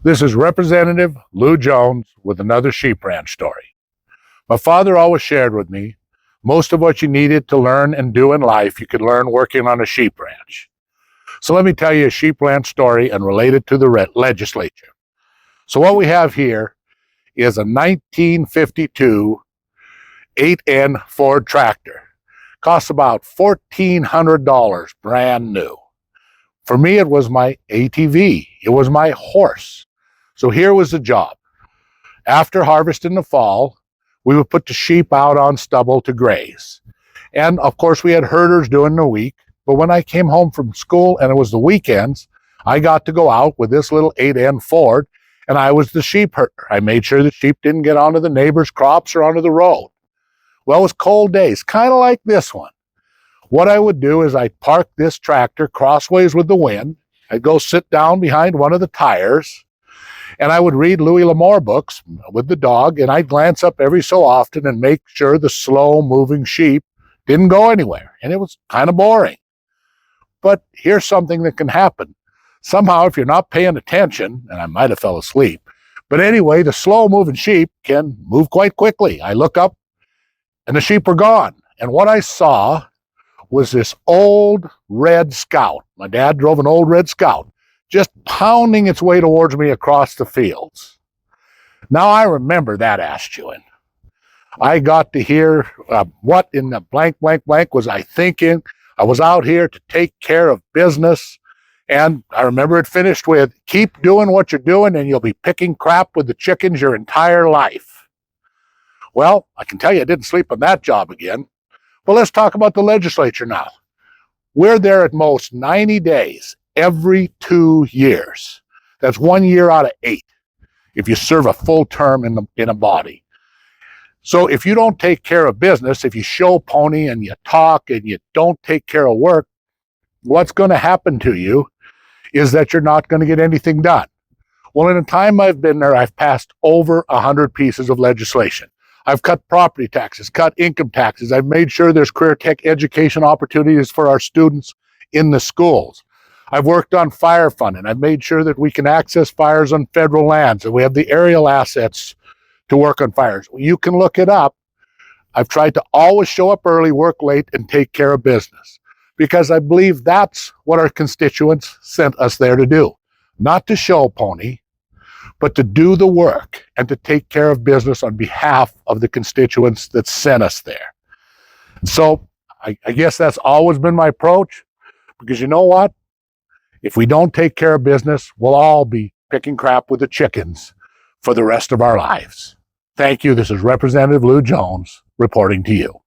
This is Representative Llew Jones with another sheep ranch story. My father always shared with me, most of what you needed to learn and do in life, you could learn working on a sheep ranch. So let me tell you a sheep ranch story and relate it to the legislature. So what we have here is a 1952 8N Ford tractor. Costs about $1,400 brand new. For me, it was my ATV. It was my horse. So here was the job. After harvest in the fall, we would put the sheep out on stubble to graze. And of course, we had herders during the week. But when I came home from school and it was the weekends, I got to go out with this little 8N Ford, and I was the sheep herder. I made sure the sheep didn't get onto the neighbor's crops or onto the road. Well, it was cold days, kind of like this one. What I would do is I'd park this tractor crossways with the wind. I'd go sit down behind one of the tires, and I would read Louis L'Amour books with the dog, and I'd glance up every so often and make sure the slow-moving sheep didn't go anywhere, and it was kind of boring. But here's something that can happen. Somehow, if you're not paying attention, and I might have fell asleep, but anyway, the slow-moving sheep can move quite quickly. I look up, and the sheep were gone, and what I saw was this old red Scout. My dad drove an old red Scout, just pounding its way towards me across the fields. Now I remember that ass chewing. I got to hear what in the blank, blank, blank was I thinking. I was out here to take care of business. And I remember it finished with, keep doing what you're doing and you'll be picking crap with the chickens your entire life. Well, I can tell you I didn't sleep on that job again. But let's talk about the legislature now. We're there at most 90 days every 2 years. That's 1 year out of 8 if you serve a full term in a body. So if you don't take care of business, if you show pony and you talk and you don't take care of work, what's going to happen to you is that you're not going to get anything done. Well, in the time I've been there, I've passed over 100 pieces of legislation. I've cut property taxes, cut income taxes. I've made sure there's career tech education opportunities for our students in the schools. I've worked on fire funding. I've made sure that we can access fires on federal lands and we have the aerial assets to work on fires. You can look it up. I've tried to always show up early, work late, and take care of business because I believe that's what our constituents sent us there to do. Not to show pony, but to do the work and to take care of business on behalf of the constituents that sent us there. So I guess that's always been my approach, because you know what? If we don't take care of business, we'll all be picking crap with the chickens for the rest of our lives. Thank you. This is Representative Llew Jones reporting to you.